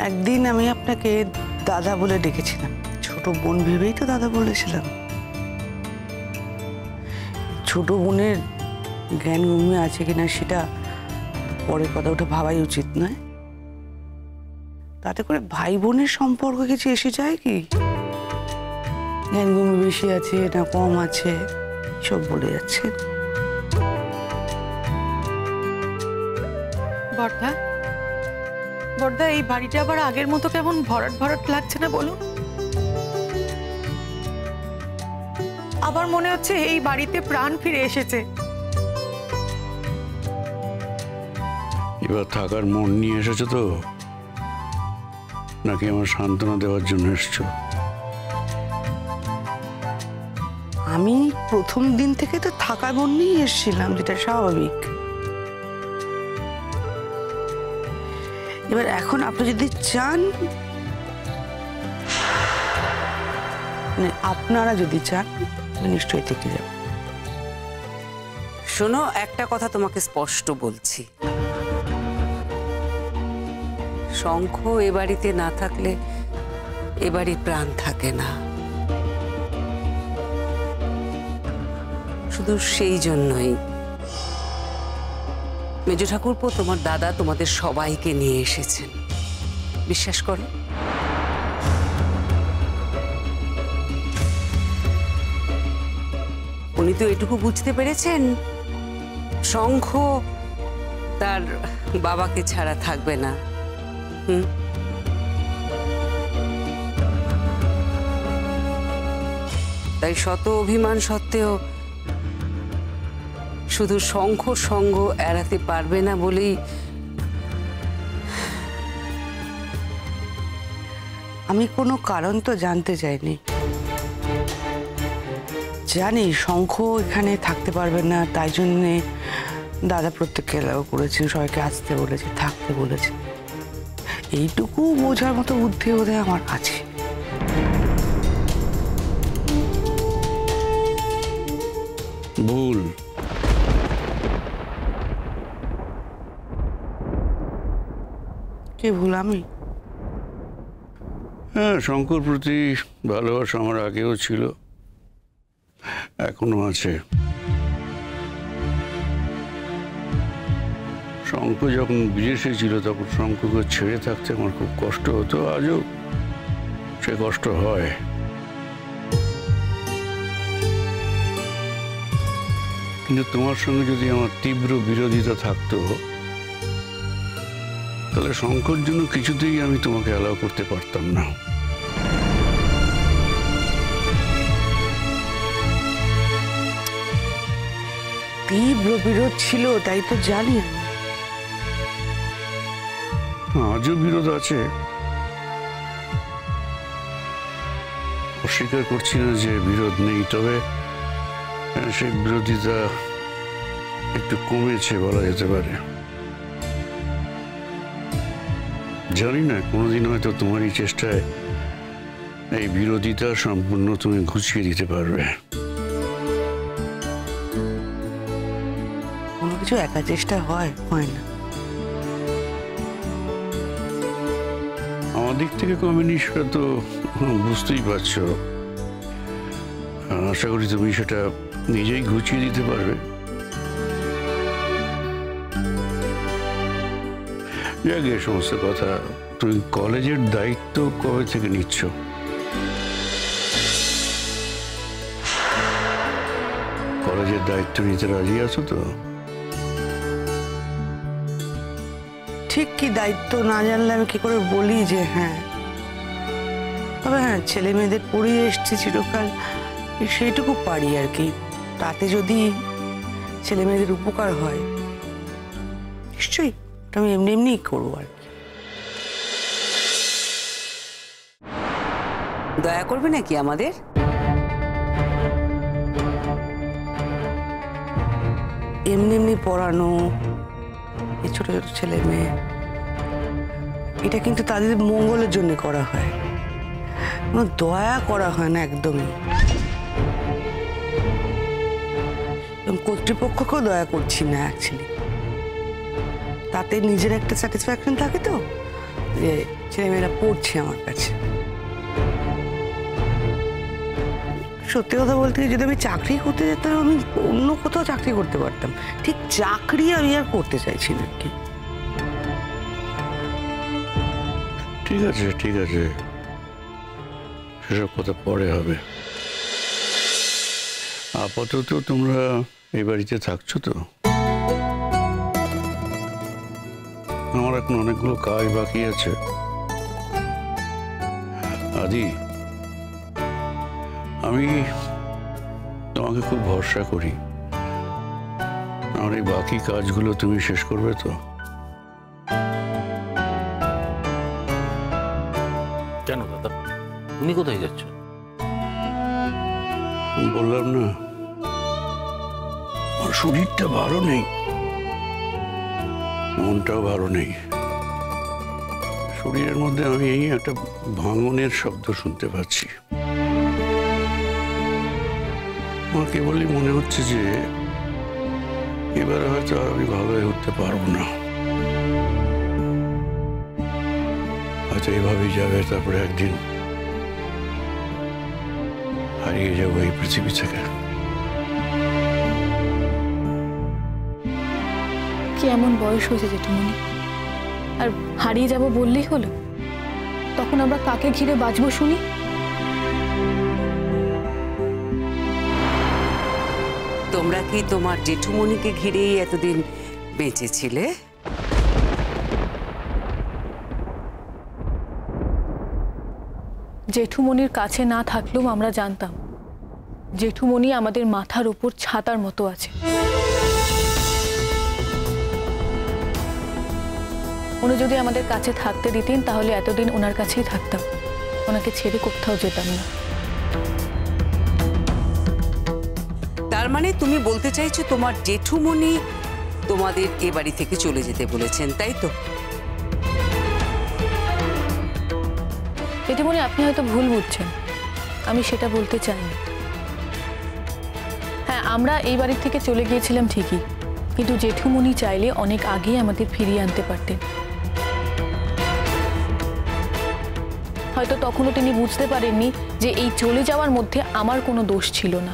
একদিন আমি আপনাকে দাদা বলে ডেকেছিলাম, ছোট বোন ভেবেই তো দাদা বলেছিলাম। ছোট বোনের জ্ঞান ঘুমিয়ে আছে কিনা সেটা পরের কথা, ওটা ভাবাই উচিত নয়। তাতে করে ভাই বোনের সম্পর্ক কিছু এসে যায় কি? জ্ঞান ঘুমি বেশি আছে না কম আছে সব বলে যাচ্ছে। বর্দা, বর্দা, এই বাড়িটা আবার আগের মতো কেমন ভরাট ভরাট লাগছে না বলুন? আবার মনে হচ্ছে এই বাড়িতে প্রাণ ফিরে এসেছে। এবার থাকার মন নিয়ে এসেছো তো, নাকি আমার সান্ত্বনা দেওয়ার জন্য এসছো? আমি প্রথম দিন থেকে তো থাকার মন নিয়ে এসেছিলাম, যেটা স্বাভাবিক। এবার এখন আপনি যদি চান, মানে আপনারা যদি চান, নিশ্চয়ই থেকে যাব। শোনো, একটা কথা তোমাকে স্পষ্ট বলছি, শঙ্খ এ বাড়িতে না থাকলে এ বাড়ির প্রাণ থাকে না। শুধু সেই জন্যই মেজ ঠাকুরপো, তোমার দাদা তোমাদের সবাইকে নিয়ে এসেছেন, বিশ্বাস করো। উনি তো এটুকু বুঝতে পেরেছেন শঙ্খ তার বাবাকে ছাড়া থাকবে না। তাই শত অভিমান সত্ত্বেও শুধু শঙ্খ সঙ্গ এড়াতে পারবে না বলেই আমি কোনো কারণ তো জানতে চাইনি। জানি শঙ্খ এখানে থাকতে পারবে না, তাই জন্যে দাদা প্রত্যেককে এলাও করেছেন, সবাইকে আসতে বলেছে, থাকতে বলেছে। এইটুকু বোঝার মতো বুদ্ধি বোধহয় আমার আছে। ভুল। কে ভুল? আমি? হ্যাঁ, শঙ্কর প্রতি ভালোবাসা আমার আগেও ছিল, এখনো আছে। শঙ্খ যখন বিদেশে ছিল তখন শঙ্খকে ছেড়ে থাকতে আমার খুব কষ্ট হতো, আজও সে কষ্ট হয়। কিন্তু তোমার সঙ্গে যদি আমার তীব্র বিরোধিতা থাকতো, তাহলে শঙ্কর জন্য কিছুতেই আমি তোমাকে অ্যালাউ করতে পারতাম না। তীব্র বিরোধ ছিল, তাই তো জানি। আজও বিরোধ আছে, অস্বীকার করছি না যে বিরোধ নেই, তবে সেই বিরোধিতা একটু কমেছে বলা যেতে পারে। জানি না, কোনোদিন হয়তো তোমারই চেষ্টায় এই বিরোধিতা সম্পূর্ণ তুমি ঘুচিয়ে দিতে পারবে। কোনো কিছু একা চেষ্টা হয় না। আমার দিক থেকে কমেনি, সেটা তো বুঝতেই পারছো। আশা করি তুমি সেটা নিজেই ঘুচিয়ে দিতে পারবে। যাক, এ সমস্ত কথা, তুমি কলেজের দায়িত্ব কবে থেকে নিচ্ছ? কলেজের দায়িত্ব নিতে রাজি আছো তো? ঠিক কি দায়িত্ব না জানলে আমি কি করে বলি যে হ্যাঁ? তবে হ্যাঁ, ছেলে মেয়েদের পড়িয়ে এসছি চিরকাল, সেইটুকু পারি আর কি। তাতে যদি ছেলে মেয়েদের উপকার হয় নিশ্চয়ই আমি এমনি করবো আর কি। দয়া করবে নাকি আমাদের? এমনি পড়ানো এই ছোট ছোট ছেলে মেয়ে, এটা কিন্তু তাদের মঙ্গলের জন্য করা হয়, কোনো দয়া করা হয় না একদমই। কর্তৃপক্ষকেও দয়া করছি না অ্যাকচুয়ালি, তাতে নিজের একটা স্যাটিসফ্যাকশন থাকে তো, যে ছেলেমেয়েরা পড়ছে আমার কাছে। সত্যি কথা বলতে কি, যদি আমি চাকরি করতে যেতাম আমি অন্য কোথাও চাকরি করতে পারতাম, ঠিক চাকরি আমি আর করতে চাইছি না কি। ঠিক আছে ঠিক আছে, সেসব কথা পরে হবে। আপাতত তোমরা এই বাড়িতে থাকছো তো? আমার এখন অনেকগুলো কাজ বাকি আছে। আদি, আমি তোমাকে খুব ভরসা করি। আমার এই বাকি কাজগুলো তুমি শেষ করবে তো? কেন দাদা, তুমি কোথায় যাচ্ছ? বললাম না, আমার শরীরটা ভালো নেই, মনটাও ভালো নেই। শরীরের মধ্যে আমি এই একটা ভাঙনের শব্দ শুনতে পাচ্ছি। আমার কেবলই মনে হচ্ছে যে এবারে হয়তো আর আমি ভালো হয়ে উঠতে পারবো না। হয়তো এভাবেই যাবে, তারপরে একদিন হারিয়ে যাবো এই পৃথিবী থেকে। কি এমন বয়স হয়েছে জেঠুমনি, আর হারিয়ে যাব বললেই হলো? তখন আমরা কাকে ঘিরে বাঁচবো শুনি? তোমরা কি তোমার জেঠুমনিকে ঘিরেই এতদিন বেঁচেছিলে? জেঠুমনির কাছে না থাকলেও আমরা জানতাম জেঠুমনি আমাদের মাথার উপর ছাতার মতো আছে। উনি যদি আমাদের কাছে থাকতে দিতেন তাহলে এতদিন ওনার কাছেই থাকতাম, ওনাকে ছেড়ে কোথাও যেতাম না। তার মানে তুমি বলতে চাইছো তোমার জেঠুমনি তোমাদের এ বাড়ি থেকে চলে যেতে বলেছেন, তাই তো? জেঠুমনি, আপনি হয়তো ভুল বুঝছেন, আমি সেটা বলতে চাইনি। হ্যাঁ, আমরা এই বাড়ি থেকে চলে গিয়েছিলাম ঠিকই, কিন্তু জেঠুমনি চাইলে অনেক আগেই আমাদের ফিরিয়ে আনতে পারতেন। হয়তো তখনও তিনি বুঝতে পারেননি যে এই চলে যাওয়ার মধ্যে আমার কোনো দোষ ছিল না।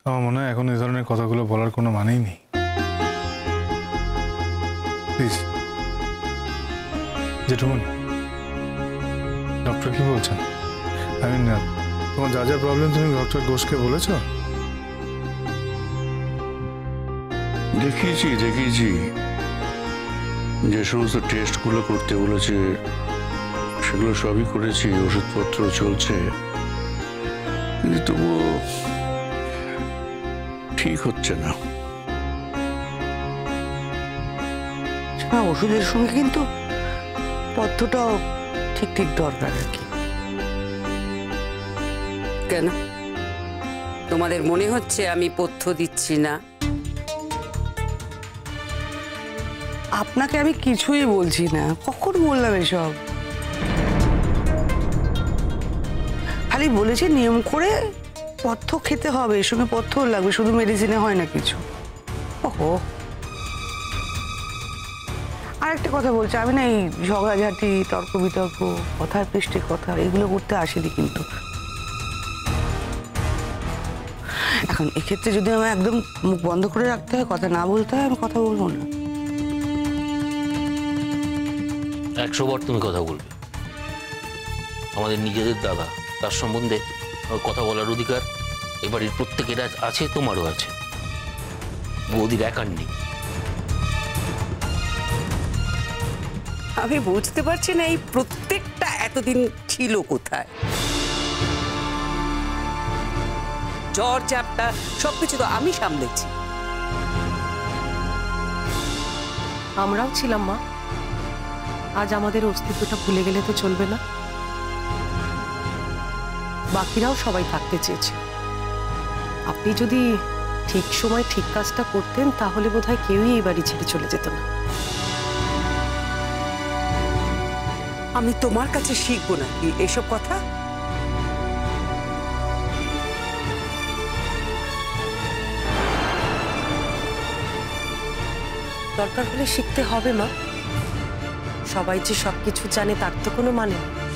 আমার মনে হয় এখন এই ধরনের কথাগুলো বলার কোনো মানেই নেই। প্লিজ জেঠুমনি, ডক্টর কি বলছেন? তোমার যা যা প্রবলেম তুমি ডক্টর ঘোষকে বলেছো? দেখিয়েছি যে সমস্ত টেস্টগুলো করতে বলেছে সেগুলো সবই করেছি, ওষুধপত্র চলছে, কিন্তু তবুও ঠিক হচ্ছে না। হ্যাঁ, ওষুধের সঙ্গে কিন্তু পথ্যটাও ঠিক দরকার আর কি। কেন তোমাদের মনে হচ্ছে আমি পথ্য দিচ্ছি না? আপনাকে আমি কিছুই বলছি না, কখন বললাম এসব? খালি বলেছি নিয়ম করে পথ্য খেতে হবে, এর সঙ্গে পথ্য লাগবে, শুধু মেডিসিনে হয় না কিছু। ওহো, আর একটা কথা বলছি, আমি না এই ঝগড়াঝাটি, তর্ক বিতর্ক, কথার পৃষ্ঠে কথা, এগুলো করতে আসিনি। কিন্তু এখন এক্ষেত্রে যদি আমার একদম মুখ বন্ধ করে রাখতে হয়, কথা না বলতে হয়, আমি কথা বলবো না। 100 বার তুমি কথা বলবে। আমাদের নিজেদের দাদা, তার সম্বন্ধে কথা বলার অধিকার এবারের প্রত্যেকের আছে, তোমারও আছে, বৌদির একার নেই। আমি বুঝতে পারছি না এই প্রত্যেকটা এতদিন ছিল কোথায়। জ্বর চ্যাপটা সবকিছু তো আমি সামলেছি। আমরাও ছিলাম মা, আজ আমাদের অস্তিত্বটা ভুলে গেলে তো চলবে না। বাকিরাও সবাই থাকতে চেয়েছে। আপনি যদি ঠিক সময় ঠিক কাজটা করতেন তাহলে বোধহয় কেউই এই বাড়ি ছেড়ে চলে যেত না। আমি তোমার কাছে শিখবো নাকি এসব কথা? দরকার হলে শিখতে হবে মা। সবাই যে সবকিছু জানে তার তো কোনো মানে নেই।